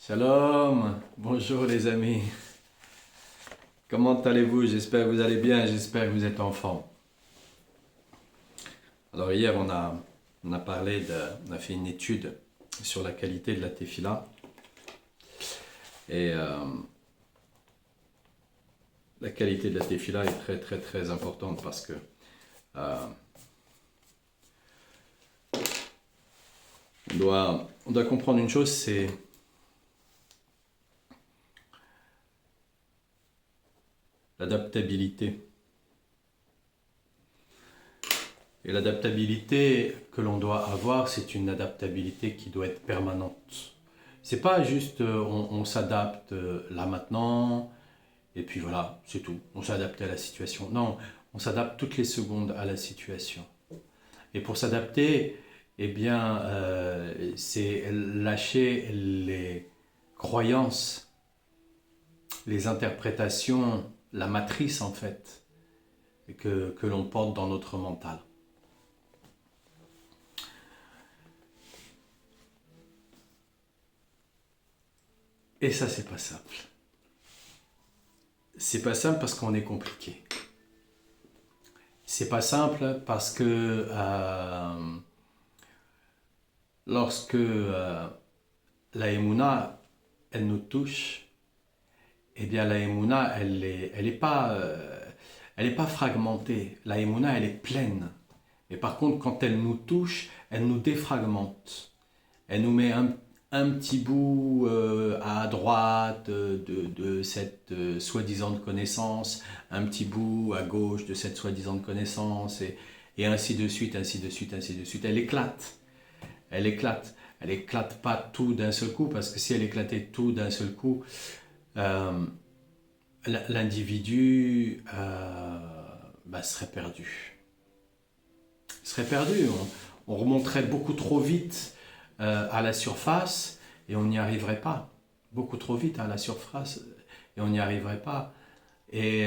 Shalom, bonjour les amis. Comment allez-vous? J'espère que vous allez bien, j'espère que vous êtes en forme. Alors hier on a fait une étude sur la qualité de la tefila et la qualité de la tefila est très très très importante parce que euh, on doit comprendre une chose, c'est l'adaptabilité. Et l'adaptabilité que l'on doit avoir, c'est une adaptabilité qui doit être permanente. C'est pas juste on s'adapte là maintenant et puis voilà, c'est tout. On s'adapte à la situation. Non, on s'adapte toutes les secondes à la situation. Et pour s'adapter, eh bien, c'est lâcher les croyances, les interprétations, la matrice en fait, que l'on porte dans notre mental. Et ça, c'est pas simple. C'est pas simple parce qu'on est compliqué. C'est pas simple parce que lorsque la Emouna, elle nous touche, eh bien la Emouna, elle est pas fragmentée. La Emouna, elle est pleine. Mais par contre, quand elle nous touche, elle nous défragmente. Elle nous met un petit bout à droite de cette soi-disant connaissance, un petit bout à gauche de cette soi-disant connaissance, et ainsi de suite, ainsi de suite, ainsi de suite. Elle éclate, elle éclate. Elle éclate pas tout d'un seul coup, parce que si elle éclatait tout d'un seul coup, euh, l'individu serait perdu. Il serait perdu, on remonterait beaucoup trop vite à la surface et on n'y arriverait pas. Beaucoup trop vite à la surface et on n'y arriverait pas. Et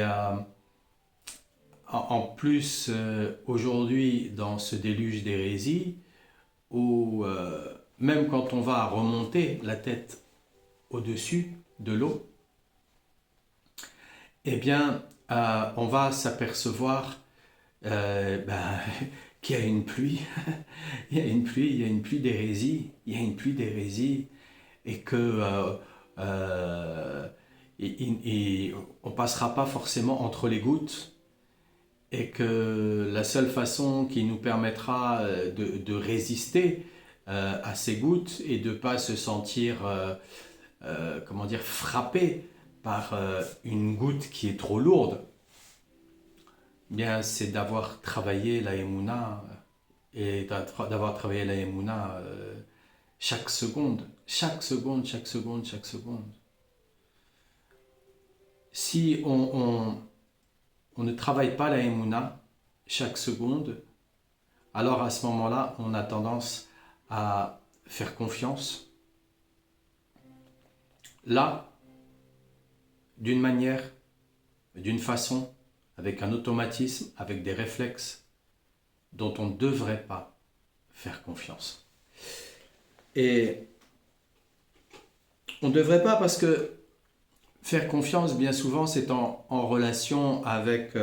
en plus, aujourd'hui, dans ce déluge d'hérésie, où même quand on va remonter la tête au-dessus de l'eau, eh bien, on va s'apercevoir qu'il y a une pluie, il y a une pluie d'hérésie, il y a une pluie d'hérésie, et que on passera pas forcément entre les gouttes, et que la seule façon qui nous permettra de résister à ces gouttes et de pas se sentir comment dire frappé par une goutte qui est trop lourde, bien c'est d'avoir travaillé la Emouna et d'avoir travaillé la Emouna chaque seconde, chaque seconde, chaque seconde, chaque seconde. Si on ne travaille pas la Emouna chaque seconde, alors à ce moment-là, on a tendance à faire confiance. Là, d'une manière, d'une façon, avec un automatisme, avec des réflexes dont on ne devrait pas faire confiance. Et on ne devrait pas parce que faire confiance, bien souvent, c'est en relation avec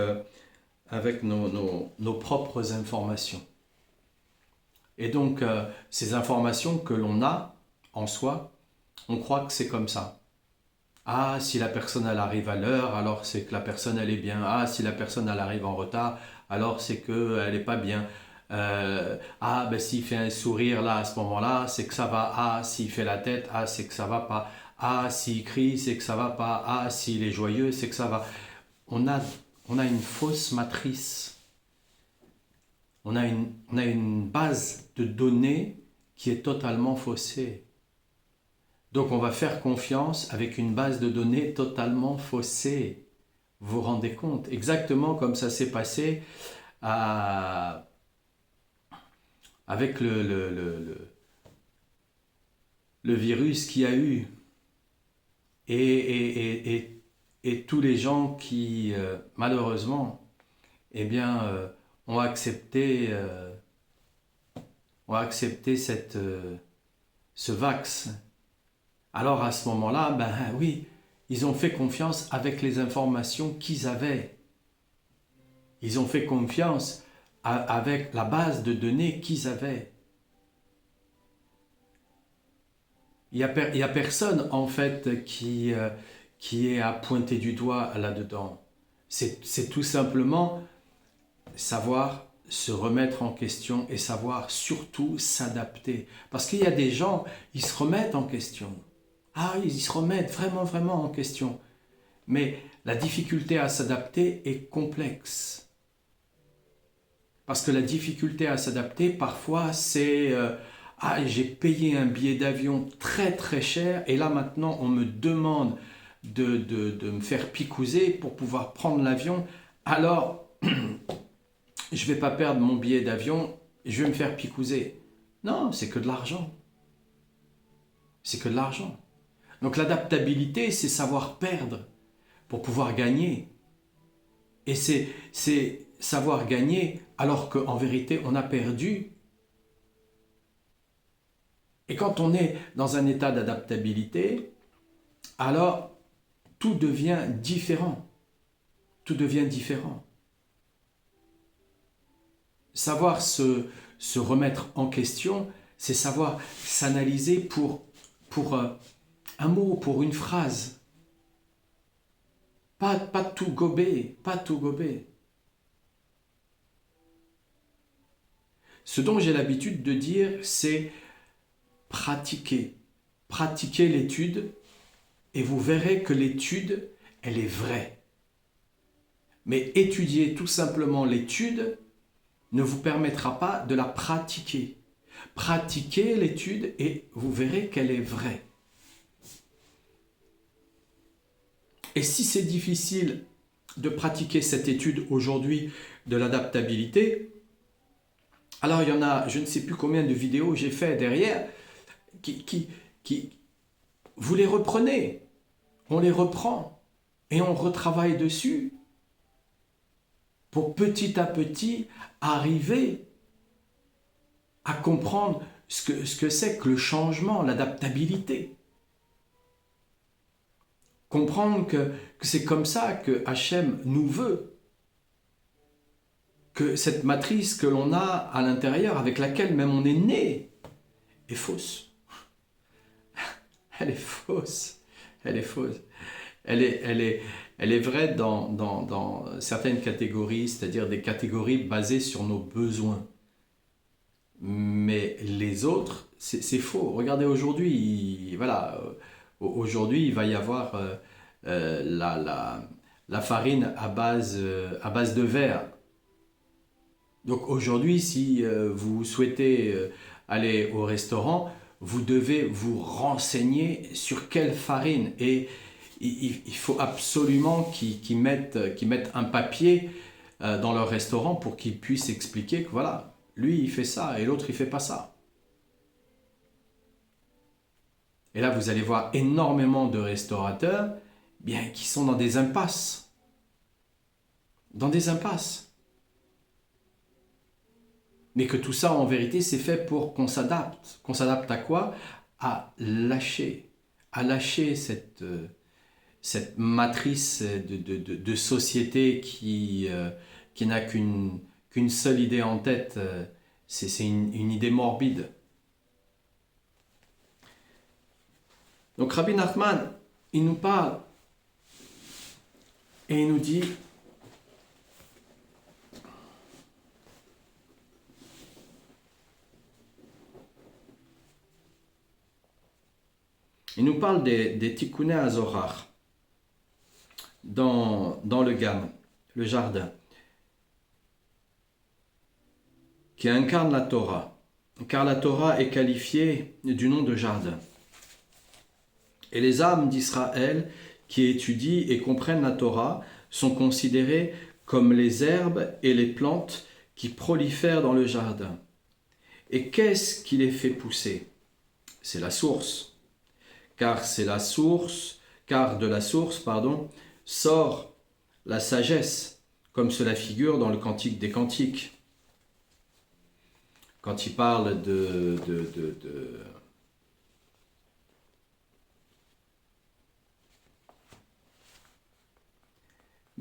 nos propres informations. Et donc, ces informations que l'on a en soi, on croit que c'est comme ça. Ah, si la personne elle arrive à l'heure, alors c'est que la personne elle est bien. Ah, si la personne elle arrive en retard, alors c'est qu'elle n'est pas bien. S'il fait un sourire là à ce moment-là, c'est que ça va. Ah, s'il fait la tête, ah, c'est que ça va pas. Ah, s'il crie, c'est que ça va pas. Ah, s'il est joyeux, c'est que ça va. On a, on a une fausse matrice. On a une base de données qui est totalement faussée. Donc on va faire confiance avec une base de données totalement faussée. Vous vous rendez compte? Exactement comme ça s'est passé à- avec le virus qu'il y a eu. Et tous les gens qui, malheureusement, eh bien, ont accepté, ont accepté ce vax. Alors à ce moment-là, ben oui, ils ont fait confiance avec les informations qu'ils avaient. Ils ont fait confiance avec la base de données qu'ils avaient. Il y a personne en fait qui est à pointer du doigt là-dedans. C'est tout simplement savoir se remettre en question et savoir surtout s'adapter. Parce qu'il y a des gens, ils se remettent en question. Ah, ils se remettent vraiment, vraiment en question. Mais la difficulté à s'adapter est complexe. Parce que la difficulté à s'adapter, parfois, c'est ah, j'ai payé un billet d'avion très très cher et là maintenant on me demande de me faire picouser pour pouvoir prendre l'avion. Alors, je ne vais pas perdre mon billet d'avion, je vais me faire picouser. Non, c'est que de l'argent. C'est que de l'argent. Donc l'adaptabilité, c'est savoir perdre pour pouvoir gagner. Et c'est savoir gagner alors qu'en vérité, on a perdu. Et quand on est dans un état d'adaptabilité, alors tout devient différent. Tout devient différent. Savoir se remettre en question, c'est savoir s'analyser pour un mot, pour une phrase. Pas tout gober, pas tout gober. Ce dont j'ai l'habitude de dire, c'est pratiquer. Pratiquer l'étude et vous verrez que l'étude, elle est vraie. Mais étudier tout simplement l'étude ne vous permettra pas de la pratiquer. Pratiquez l'étude et vous verrez qu'elle est vraie. Et si c'est difficile de pratiquer cette étude aujourd'hui de l'adaptabilité, alors il y en a, je ne sais plus combien de vidéos j'ai fait derrière, qui vous les reprenez, on les reprend et on retravaille dessus pour petit à petit arriver à comprendre ce que c'est que le changement, l'adaptabilité. Comprendre que c'est comme ça que Hachem nous veut. Que cette matrice que l'on a à l'intérieur, avec laquelle même on est né, est fausse. Elle est fausse. Elle est fausse. Elle est vraie dans certaines catégories, c'est-à-dire des catégories basées sur nos besoins. Mais les autres, c'est faux. Regardez aujourd'hui, voilà, aujourd'hui il va y avoir la farine à base de verre. Donc aujourd'hui, si vous souhaitez aller au restaurant, vous devez vous renseigner sur quelle farine. Et il faut absolument qu'ils mettent un papier dans leur restaurant pour qu'ils puissent expliquer que voilà, lui il fait ça et l'autre il fait pas ça. Et là, vous allez voir énormément de restaurateurs bien, qui sont dans des impasses. Dans des impasses. Mais que tout ça, en vérité, c'est fait pour qu'on s'adapte. Qu'on s'adapte à quoi? À lâcher. À lâcher cette matrice de société qui n'a qu'une seule idée en tête. C'est une idée morbide. Donc Rabbi Nachman, il nous parle et il nous dit des tikkuné azorar dans le Gam, le jardin, qui incarne la Torah, car la Torah est qualifiée du nom de jardin. Et les âmes d'Israël qui étudient et comprennent la Torah sont considérées comme les herbes et les plantes qui prolifèrent dans le jardin. Et qu'est-ce qui les fait pousser? C'est la source. Car de la source, sort la sagesse, comme cela figure dans le Cantique des Cantiques. Quand il parle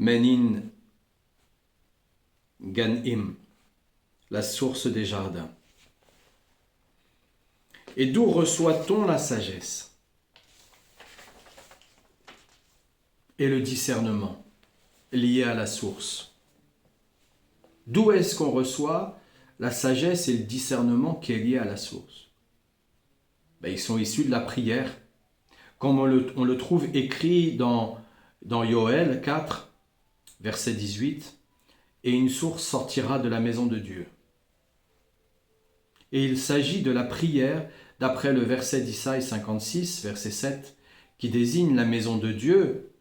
Menin Ganim, la source des jardins. Et d'où reçoit-on la sagesse et le discernement liés à la source? D'où est-ce qu'on reçoit la sagesse et le discernement qui est lié à la source? Ils sont issus de la prière, comme on le trouve écrit dans Yoël 4, verset 18, « Et une source sortira de la maison de Dieu. » Et il s'agit de la prière, d'après le verset d'Isaïe 56, verset 7, qui désigne la maison de Dieu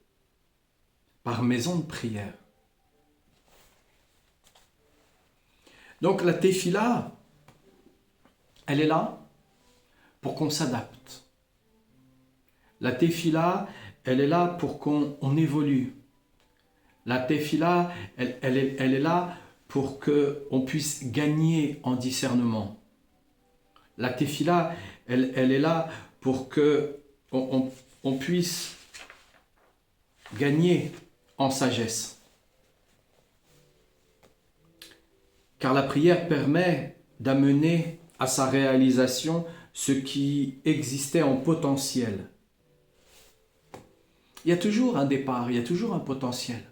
par maison de prière. Donc la tefila, elle est là pour qu'on s'adapte. La tefila, elle est là pour qu'on évolue. La tefila, elle est là pour qu'on puisse gagner en discernement. La tefila, elle est là pour qu'on puisse gagner en sagesse. Car la prière permet d'amener à sa réalisation ce qui existait en potentiel. Il y a toujours un départ, il y a toujours un potentiel.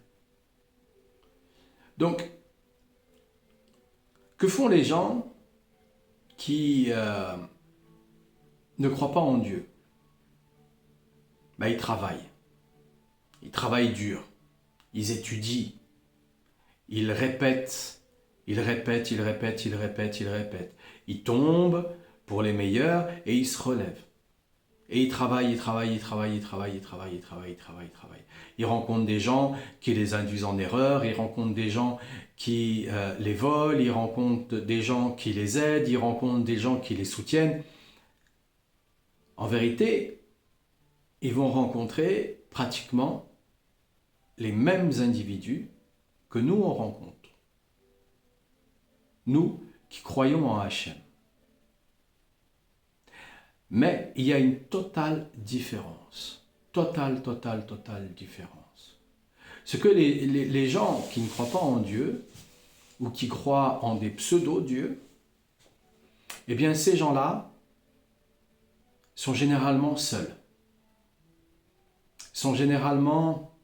Donc, que font les gens qui ne croient pas en Dieu? Ils travaillent. Ils travaillent dur. Ils étudient. Ils répètent. Ils répètent. Ils tombent pour les meilleurs et ils se relèvent. Et ils travaillent. Ils rencontrent des gens qui les induisent en erreur, ils rencontrent des gens qui les volent, ils rencontrent des gens qui les aident, ils rencontrent des gens qui les soutiennent. En vérité, ils vont rencontrer pratiquement les mêmes individus que nous on rencontre. Nous qui croyons en Hachem. Mais il y a une totale différence. Totale différence. Ce que les gens qui ne croient pas en Dieu, ou qui croient en des pseudo-dieux, eh bien ces gens-là sont généralement seuls. Sont généralement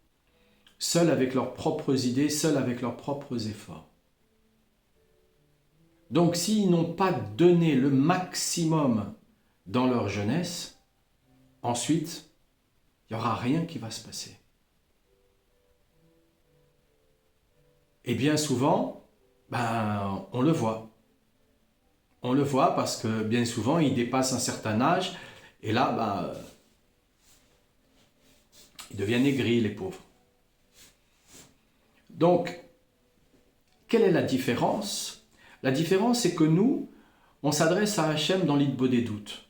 seuls avec leurs propres idées, seuls avec leurs propres efforts. Donc s'ils n'ont pas donné le maximum dans leur jeunesse, ensuite, il n'y aura rien qui va se passer. Et bien souvent, on le voit. On le voit parce que bien souvent, ils dépassent un certain âge et là, ils deviennent aigris, les pauvres. Donc, quelle est la différence? La différence, c'est que nous, on s'adresse à Hachem dans l'Hitbo des doutes.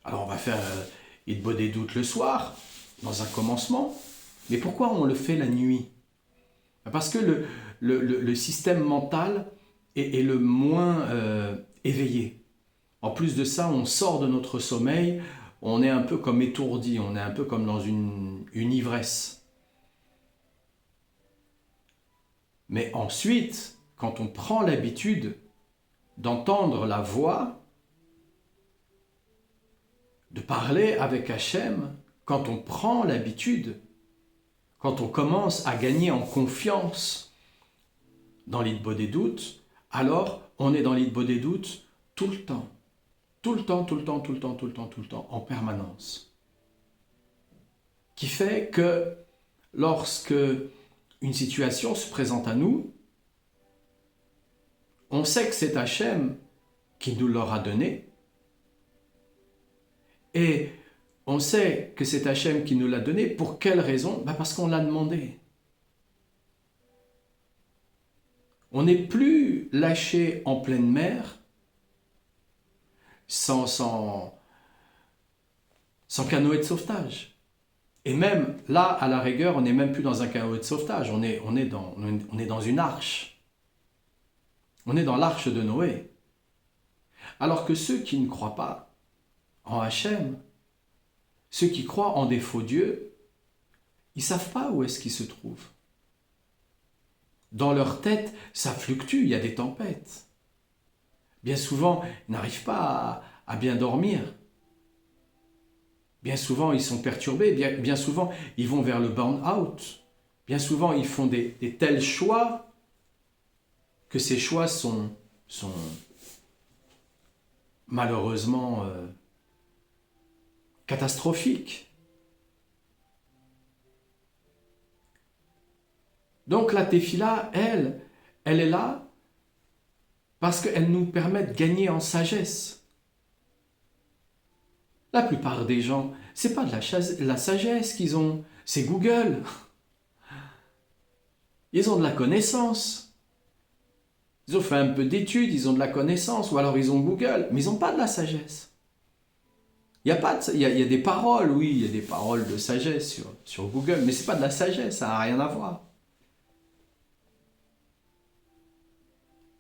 Alors, on va faire l'Hitbo des doutes le soir, dans un commencement. Mais pourquoi on le fait la nuit? Parce que le système mental est le moins éveillé. En plus de ça, on sort de notre sommeil, on est un peu comme étourdi, on est un peu comme dans une ivresse. Mais ensuite, quand on prend l'habitude d'entendre la voix, de parler avec Hachem, quand on prend l'habitude, quand on commence à gagner en confiance dans l'Hitbo des doutes, alors on est dans l'Hitbo des doutes tout le temps. Tout le temps, en permanence. Qui fait que lorsque une situation se présente à nous, on sait que c'est Hachem qui nous l'aura donné, et on sait que c'est Hachem qui nous l'a donné. Pour quelle raison? Parce qu'on l'a demandé. On n'est plus lâché en pleine mer, sans canoë de sauvetage. Et même là, à la rigueur, on n'est même plus dans un canoë de sauvetage, on est dans une arche. On est dans l'arche de Noé. Alors que ceux qui ne croient pas en Hachem, ceux qui croient en des faux dieux, ils ne savent pas où est-ce qu'ils se trouvent. Dans leur tête, ça fluctue, il y a des tempêtes. Bien souvent, ils n'arrivent pas à bien dormir. Bien souvent, ils sont perturbés. Bien souvent, ils vont vers le burn-out. Bien souvent, ils font des tels choix que ces choix sont malheureusement catastrophiques. Donc la tefila, elle est là parce qu'elle nous permet de gagner en sagesse. La plupart des gens, c'est pas de la sagesse qu'ils ont, c'est Google. Ils ont de la connaissance. Ils ont fait un peu d'études, ils ont de la connaissance, ou alors ils ont Google, mais ils n'ont pas de la sagesse. Il y a des paroles, oui, il y a des paroles de sagesse sur Google, mais ce n'est pas de la sagesse, ça n'a rien à voir.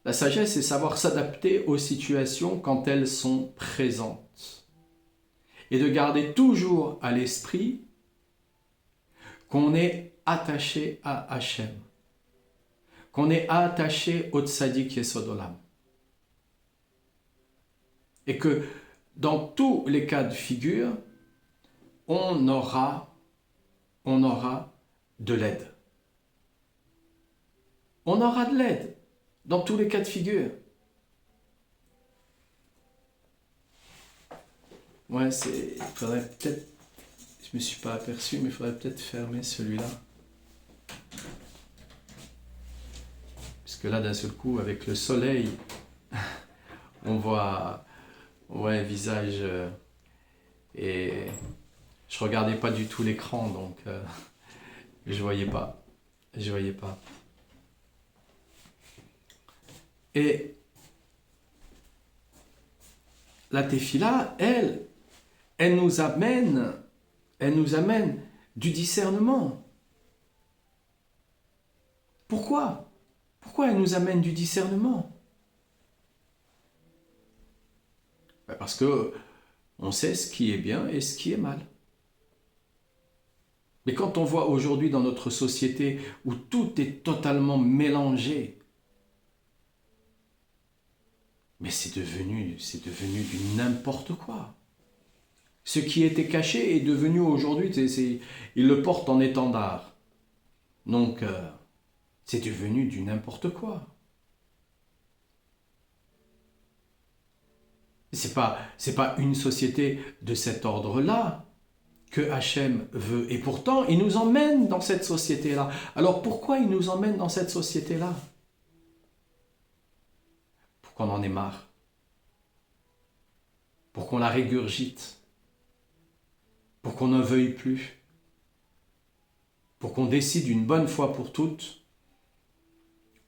La sagesse, c'est savoir s'adapter aux situations quand elles sont présentes. Et de garder toujours à l'esprit qu'on est attaché à Hachem, qu'on est attaché au Tzadik Yesod Olam. Et que dans tous les cas de figure, on aura de l'aide. On aura de l'aide dans tous les cas de figure. Ouais, il faudrait peut-être, je me suis pas aperçu, mais il faudrait peut-être fermer celui-là. Parce que là, d'un seul coup, avec le soleil, on voit un visage et je regardais pas du tout l'écran, donc je voyais pas. Et la tefila, elle nous amène du discernement. Pourquoi elle nous amène du discernement? Parce que on sait ce qui est bien et ce qui est mal. Mais quand on voit aujourd'hui dans notre société où tout est totalement mélangé, mais c'est devenu du n'importe quoi. Ce qui était caché est devenu aujourd'hui, ils le portent en étendard. Donc, c'est devenu du n'importe quoi. C'est pas une société de cet ordre-là que Hachem veut. Et pourtant, il nous emmène dans cette société-là. Alors pourquoi il nous emmène dans cette société-là? Pour qu'on en ait marre. Pour qu'on la régurgite. Pour qu'on ne veuille plus. Pour qu'on décide une bonne fois pour toutes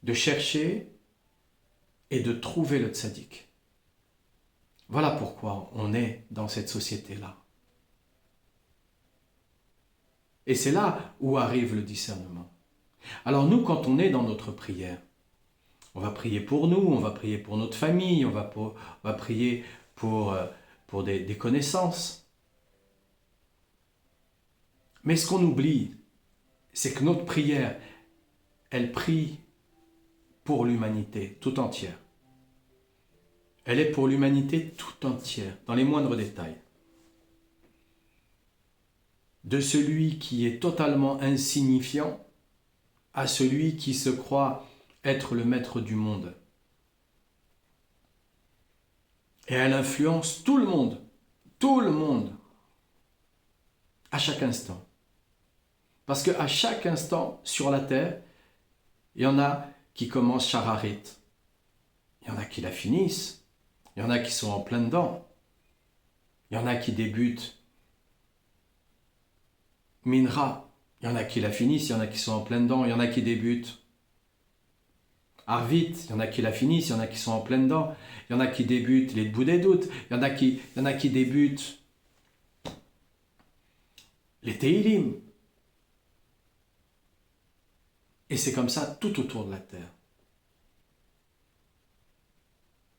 de chercher et de trouver le tzaddik. Voilà pourquoi on est dans cette société-là. Et c'est là où arrive le discernement. Alors nous, quand on est dans notre prière, on va prier pour nous, on va prier pour notre famille, on va prier pour des connaissances. Mais ce qu'on oublie, c'est que notre prière, elle prie pour l'humanité tout entière. Elle est pour l'humanité tout entière, dans les moindres détails. De celui qui est totalement insignifiant à celui qui se croit être le maître du monde. Et elle influence tout le monde, à chaque instant. Parce qu'à chaque instant, sur la terre, il y en a qui commencent Shararit, il y en a qui la finissent, il y en a qui sont en plein dedans. Il y en a qui débutent Minra. Il y en a qui la finissent, il y en a qui sont en plein dedans. Il y en a qui débutent Arvit. Il y en a qui la finissent, il y en a qui sont en plein dedans. Il y en a qui débutent les Boudédoutes. Il y en a qui débutent les Teilim. Et c'est comme ça tout autour de la terre.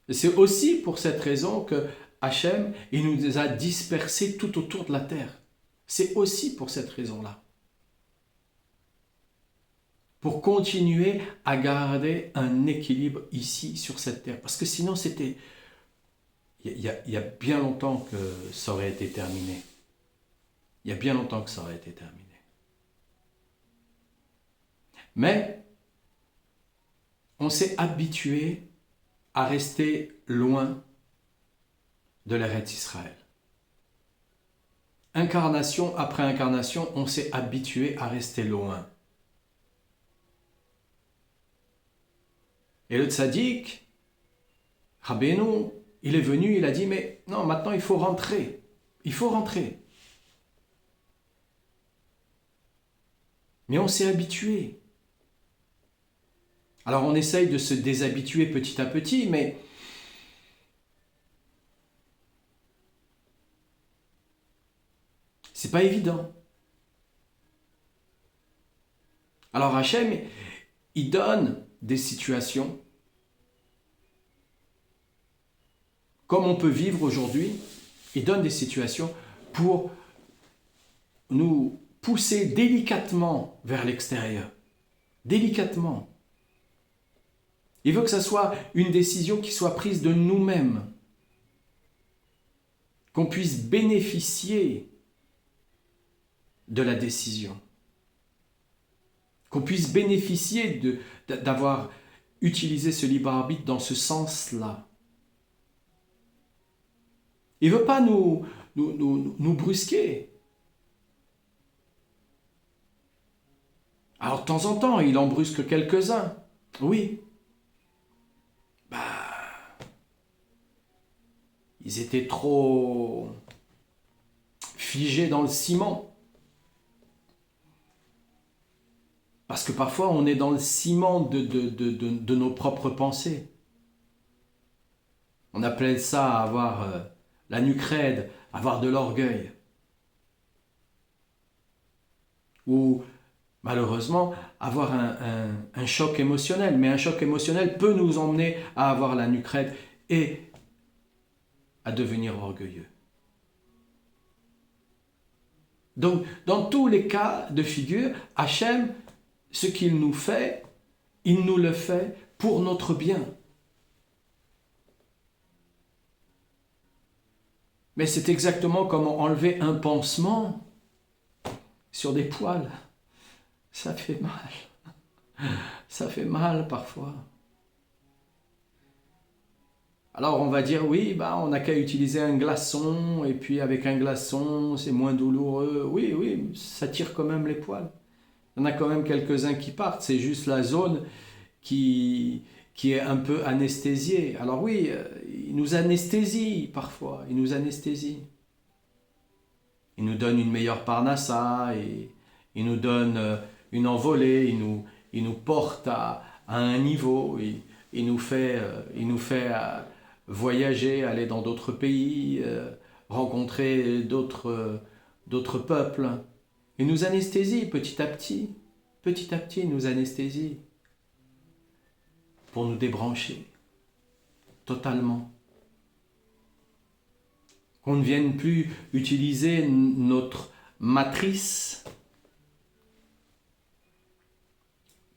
Et c'est aussi pour cette raison que Hachem, il nous a dispersés tout autour de la terre. C'est aussi pour cette raison-là. pour continuer à garder un équilibre ici sur cette terre. Parce que sinon, c'était... Il y a bien longtemps que ça aurait été terminé. Il y a bien longtemps que ça aurait été terminé. Mais on s'est habitué à rester loin de l'Eretz Israël. Incarnation après incarnation, on s'est habitué à rester loin. Et le tzaddik, Rabbeinu, il est venu, il a dit, mais non, maintenant il faut rentrer. Il faut rentrer. Mais on s'est habitué. Alors on essaye de se déshabituer petit à petit, mais c'est pas évident. Alors Hachem, il donne des situations comme on peut vivre aujourd'hui, il donne des situations pour nous pousser délicatement vers l'extérieur. Délicatement. Il veut que ça soit une décision qui soit prise de nous-mêmes. Qu'on puisse bénéficier de la décision. Qu'on puisse bénéficier d'avoir utilisé ce libre arbitre dans ce sens-là. Il ne veut pas nous brusquer. Alors de temps en temps, il en brusque quelques-uns. Oui. Ils étaient trop figés dans le ciment. Parce que parfois, on est dans le ciment de nos propres pensées. On appelait ça avoir la nuque raide, avoir de l'orgueil. Ou, malheureusement, avoir un choc émotionnel. Mais un choc émotionnel peut nous emmener à avoir la nuque raide et à devenir orgueilleux. Donc, dans tous les cas de figure, Hachem, ce qu'il nous fait, il nous le fait pour notre bien. Mais c'est exactement comme enlever un pansement sur des poils. Ça fait mal. Ça fait mal parfois. Alors on va dire, oui, on n'a qu'à utiliser un glaçon, et puis avec un glaçon, c'est moins douloureux. Oui, ça tire quand même les poils. Il y en a quand même quelques-uns qui partent, c'est juste la zone qui est un peu anesthésiée. Alors oui, il nous anesthésie parfois, il nous anesthésie. Il nous donne une meilleure parnassa, et il nous donne une envolée, il nous porte à un niveau, il nous fait voyager, aller dans d'autres pays, rencontrer d'autres peuples. Il nous anesthésie petit à petit, il nous anesthésie pour nous débrancher totalement. Qu'on ne vienne plus utiliser notre matrice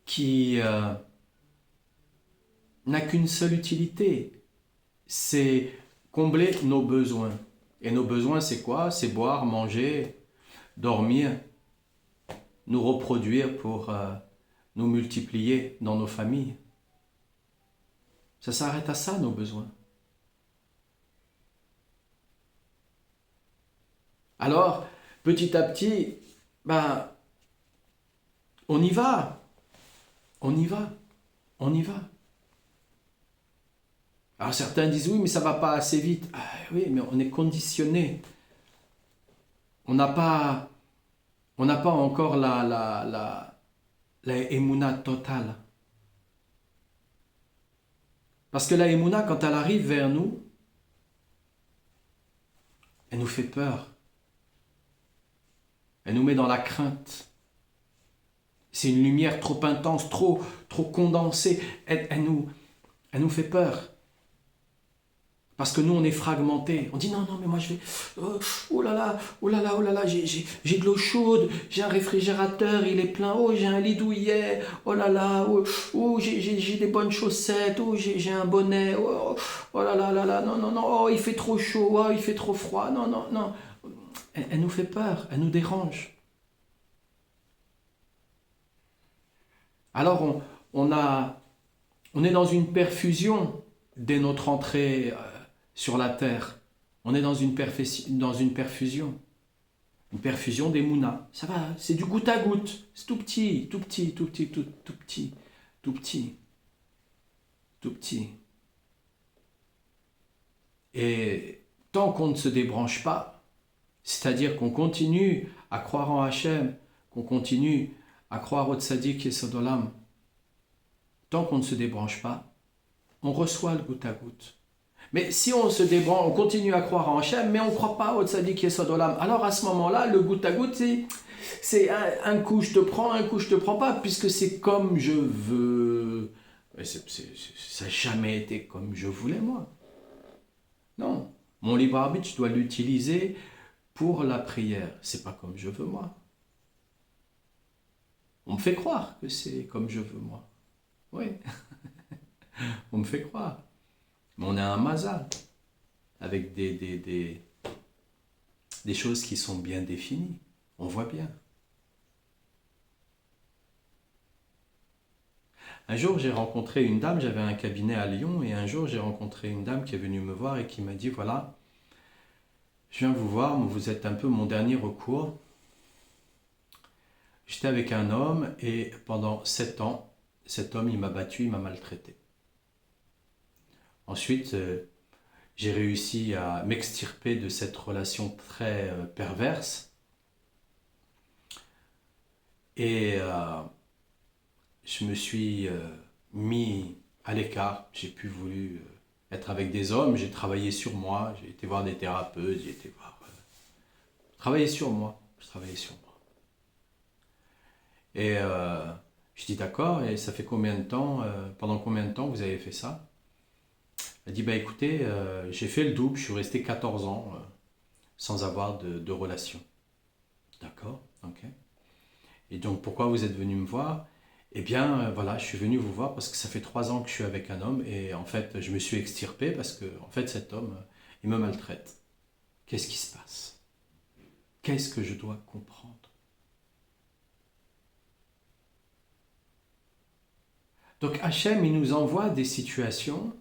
qui n'a qu'une seule utilité, c'est combler nos besoins. Et nos besoins, c'est quoi? C'est boire, manger, dormir, nous reproduire pour nous multiplier dans nos familles. Ça s'arrête à ça, nos besoins. Alors, petit à petit, on y va. Alors certains disent, oui, mais ça ne va pas assez vite. Oui, mais on est conditionné. On n'a pas encore la émouna totale. Parce que la émouna, quand elle arrive vers nous, elle nous fait peur. Elle nous met dans la crainte. C'est une lumière trop intense, trop condensée. Elle nous fait peur. Parce que nous, on est fragmentés. On dit non, non, mais moi je vais. Oh là là, oh là là, oh là là, j'ai de l'eau chaude, j'ai un réfrigérateur, il est plein. Oh, j'ai un lit douillet. Oh là là, oh, oh j'ai des bonnes chaussettes. Oh, j'ai un bonnet. Oh, oh là là, non, non, non. Oh, il fait trop chaud. Oh, il fait trop froid. Non, non, non. Elle nous fait peur, elle nous dérange. Alors, on est dans une perfusion dès notre entrée sur la terre. On est dans une perfusion. Une perfusion des mounas. Ça va, c'est du goutte à goutte. C'est tout petit, tout petit, tout petit, tout petit, tout petit, tout petit. Et tant qu'on ne se débranche pas, c'est-à-dire qu'on continue à croire en Hachem, qu'on continue à croire au Tzaddik et Sodolam, tant qu'on ne se débranche pas, on reçoit le goutte à goutte. Mais si on se débranche, on continue à croire en Hachem, mais on ne croit pas au Tzaddik Yesod Olam, alors à ce moment-là, le goutte à goutte, c'est un coup je te prends, un coup je te prends pas, puisque c'est comme je veux. Mais ça n'a jamais été comme je voulais, moi. Non. Mon libre arbitre, je dois l'utiliser pour la prière. C'est pas comme je veux, moi. On me fait croire que c'est comme je veux, moi. Oui. On me fait croire. Mais on a un mazal, avec des choses qui sont bien définies. On voit bien. Un jour, j'ai rencontré une dame, j'avais un cabinet à Lyon, et un jour, j'ai rencontré une dame qui est venue me voir et qui m'a dit, voilà, je viens vous voir, vous êtes un peu mon dernier recours. J'étais avec un homme, et pendant 7 ans, cet homme, il m'a battu, il m'a maltraité. Ensuite, j'ai réussi à m'extirper de cette relation très perverse. Et je me suis mis à l'écart. J'ai plus voulu être avec des hommes. J'ai travaillé sur moi. J'ai été voir des thérapeutes. J'ai été voir. Travailler sur moi. Je travaillais sur moi. Et je dis d'accord. Et ça fait combien de temps pendant combien de temps vous avez fait ça? Elle dit, bah écoutez, j'ai fait le double, je suis resté 14 ans sans avoir de relation. D'accord, ok. Et donc pourquoi vous êtes venu me voir? Eh bien voilà, je suis venu vous voir parce que ça fait 3 ans que je suis avec un homme et en fait je me suis extirpé parce que en fait cet homme, il me maltraite. Qu'est-ce qui se passe? Qu'est-ce que je dois comprendre? Donc Hachem, il nous envoie des situations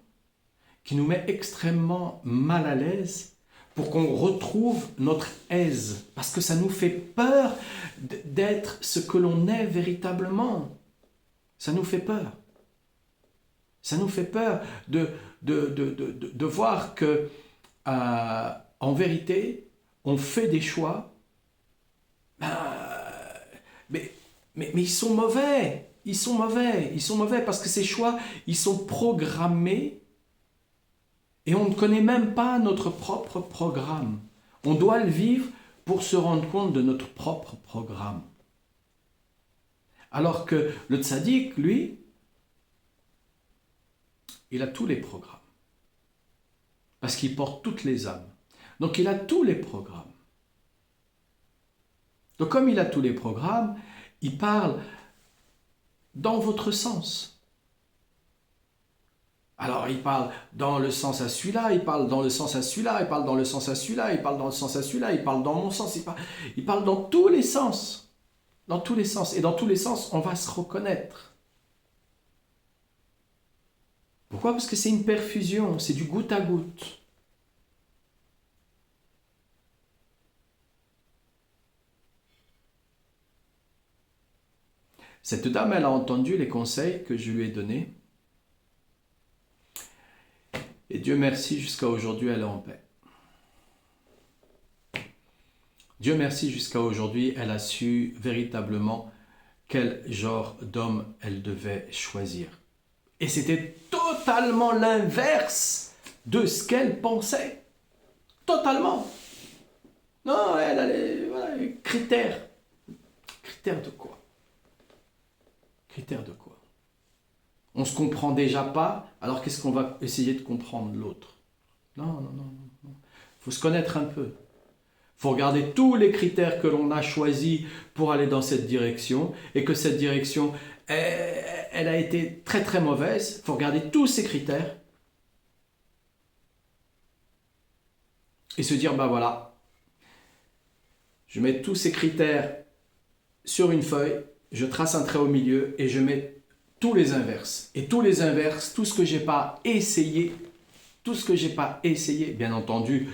qui nous met extrêmement mal à l'aise pour qu'on retrouve notre aise, parce que ça nous fait peur d'être ce que l'on est véritablement. Ça nous fait peur. Ça nous fait peur de voir que, en vérité, on fait des choix, mais ils sont mauvais. Ils sont mauvais. Ils sont mauvais parce que ces choix, ils sont programmés. Et on ne connaît même pas notre propre programme. On doit le vivre pour se rendre compte de notre propre programme. Alors que le tzaddik, lui, il a tous les programmes. Parce qu'il porte toutes les âmes. Donc il a tous les programmes. Donc comme il a tous les programmes, il parle dans votre sens. Alors il parle dans le sens à celui-là, il parle dans le sens à celui-là, il parle dans le sens à celui-là, il parle dans le sens à celui-là, il parle dans mon sens, il parle dans tous les sens. Dans tous les sens. Et dans tous les sens, on va se reconnaître. Pourquoi? Parce que c'est une perfusion, c'est du goutte à goutte. Cette dame, elle a entendu les conseils que je lui ai donnés. Et Dieu merci, jusqu'à aujourd'hui, elle est en paix. Dieu merci, jusqu'à aujourd'hui, elle a su véritablement quel genre d'homme elle devait choisir. Et c'était totalement l'inverse de ce qu'elle pensait. Totalement. Non, elle a les critères. Critères de quoi? Critères de quoi? On ne se comprend déjà pas, alors qu'est-ce qu'on va essayer de comprendre l'autre? Non, non, non, non. Il faut se connaître un peu. Il faut regarder tous les critères que l'on a choisis pour aller dans cette direction et que cette direction, elle a été très très mauvaise. Il faut regarder tous ces critères et se dire, ben voilà, je mets tous ces critères sur une feuille, je trace un trait au milieu et je mets tous les inverses. Et tous les inverses, tout ce que j'ai pas essayé, tout ce que j'ai pas essayé, bien entendu,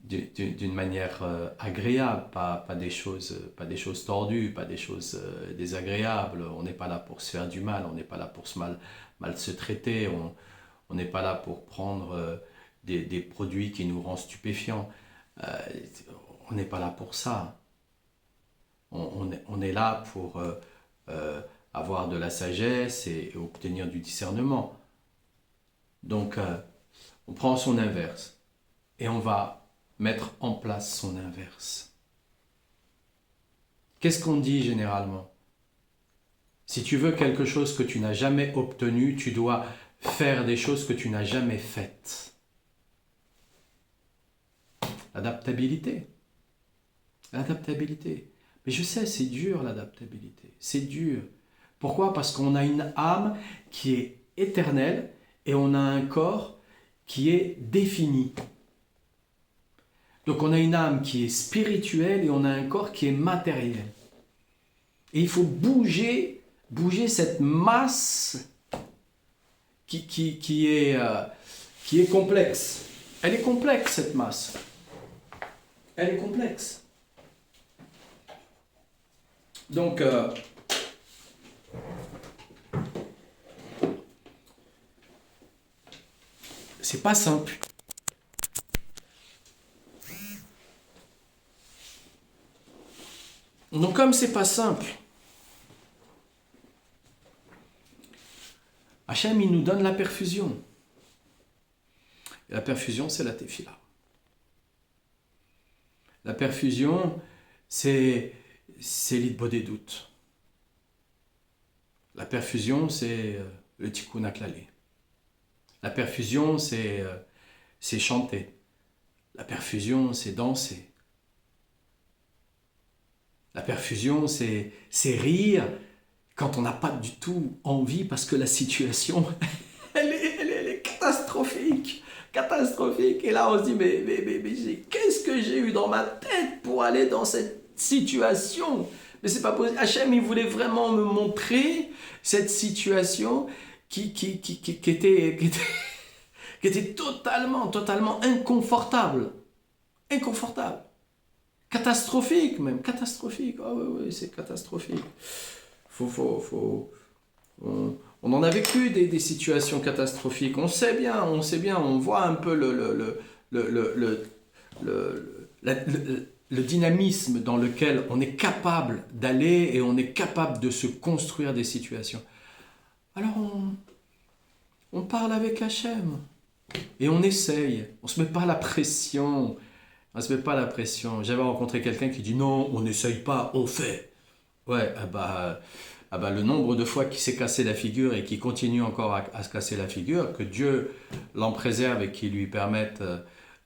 d'une manière agréable, pas des choses tordues, pas des choses désagréables. On n'est pas là pour se faire du mal, on n'est pas là pour mal se traiter, on n'est pas là pour prendre des produits qui nous rendent stupéfiants. On n'est pas là pour ça. On est là pour avoir de la sagesse et obtenir du discernement. Donc, on prend son inverse et on va mettre en place son inverse. Qu'est-ce qu'on dit généralement? Si tu veux quelque chose que tu n'as jamais obtenu, tu dois faire des choses que tu n'as jamais faites. L'adaptabilité. L'adaptabilité. Mais je sais, c'est dur l'adaptabilité. C'est dur. Pourquoi? Parce qu'on a une âme qui est éternelle et on a un corps qui est défini. Donc on a une âme qui est spirituelle et on a un corps qui est matériel. Et il faut bouger cette masse qui est complexe. Elle est complexe, cette masse. Elle est complexe. Donc, c'est pas simple. Donc, comme c'est pas simple, Hachem, il nous donne la perfusion. Et la perfusion, c'est la tefila. La perfusion, c'est l'idbo des doutes. La perfusion, c'est le tikkun haklalé. La perfusion, c'est chanter. La perfusion, c'est danser. La perfusion, c'est rire quand on n'a pas du tout envie parce que la situation, elle est catastrophique. Catastrophique. Et là, on se dit, mais qu'est-ce que j'ai eu dans ma tête pour aller dans cette situation? Mais c'est pas possible. Hachem, il voulait vraiment me montrer cette situation qui était totalement inconfortable. Inconfortable. Catastrophique même. Catastrophique. Ah oui, c'est catastrophique. On en a vécu des situations catastrophiques. On sait bien, on voit un peu le dynamisme dans lequel on est capable d'aller et on est capable de se construire des situations. Alors on parle avec Hachem et on essaye. On ne se met pas la pression. On se met pas la pression. J'avais rencontré quelqu'un qui dit non, on n'essaye pas, on fait. Ouais, le nombre de fois qu'il s'est cassé la figure et qui continue encore à se casser la figure, que Dieu l'en préserve et qu'il lui permette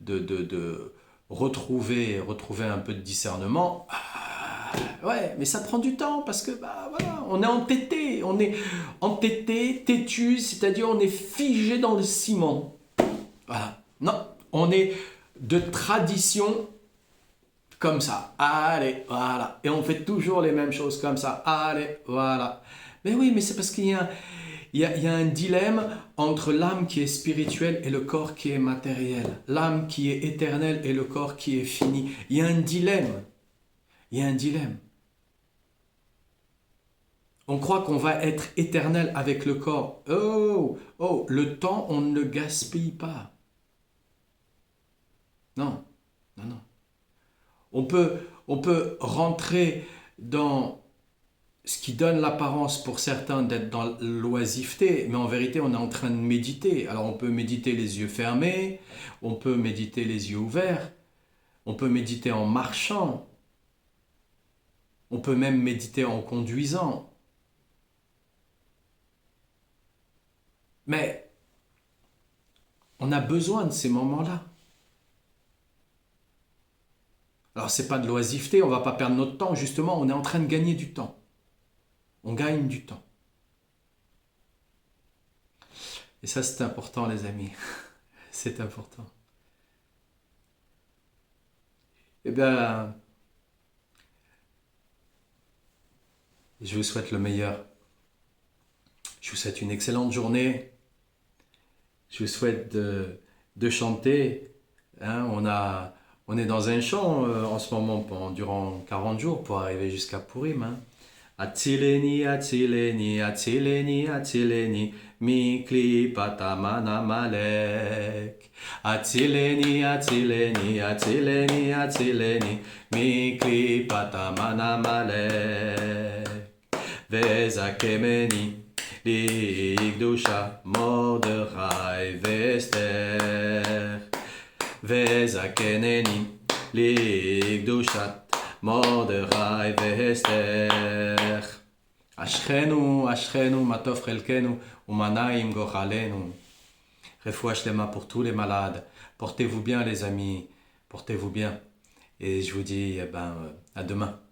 de retrouver un peu de discernement. Ouais, mais ça prend du temps parce que voilà, on est entêté, têtu, c'est-à-dire on est figé dans le ciment. Voilà. Non, on est de tradition comme ça. Allez, voilà. Et on fait toujours les mêmes choses comme ça. Allez, voilà. Mais oui, mais c'est parce qu'il y a un dilemme entre l'âme qui est spirituelle et le corps qui est matériel. L'âme qui est éternelle et le corps qui est fini. Il y a un dilemme. Il y a un dilemme. On croit qu'on va être éternel avec le corps. Oh, le temps, on ne le gaspille pas. Non. On peut rentrer dans ce qui donne l'apparence pour certains d'être dans l'oisiveté, mais en vérité, on est en train de méditer. Alors, on peut méditer les yeux fermés, on peut méditer les yeux ouverts, on peut méditer en marchant, on peut même méditer en conduisant. Mais On a besoin de ces moments-là. Alors, c'est pas de l'oisiveté, on va pas perdre notre temps, justement, on est en train de gagner du temps. On gagne du temps. Et ça, c'est important, les amis. C'est important. Eh bien, je vous souhaite le meilleur. Je vous souhaite une excellente journée. Je vous souhaite de chanter. Hein, on est dans un chant en ce moment durant 40 jours pour arriver jusqu'à Purim. Hein. Atzileni, Atzileni, Atzileni, Atzileni, Mikli Patamana Malek. Atzileni, Atzileni, Atzileni, Atzileni, Mikli Patamana Malek. Vezakemeni, Ligdusha, Mordechai, Vester. Vezakeneni, Ligdushat, Mordechai ואסתר. אשכנו, אשכנו, מה טוב חלקנו, ומנה עם גורלנו. Refoua shlema pour tous les malades. Portez-vous bien les amis, portez-vous bien. Et je vous dis à demain.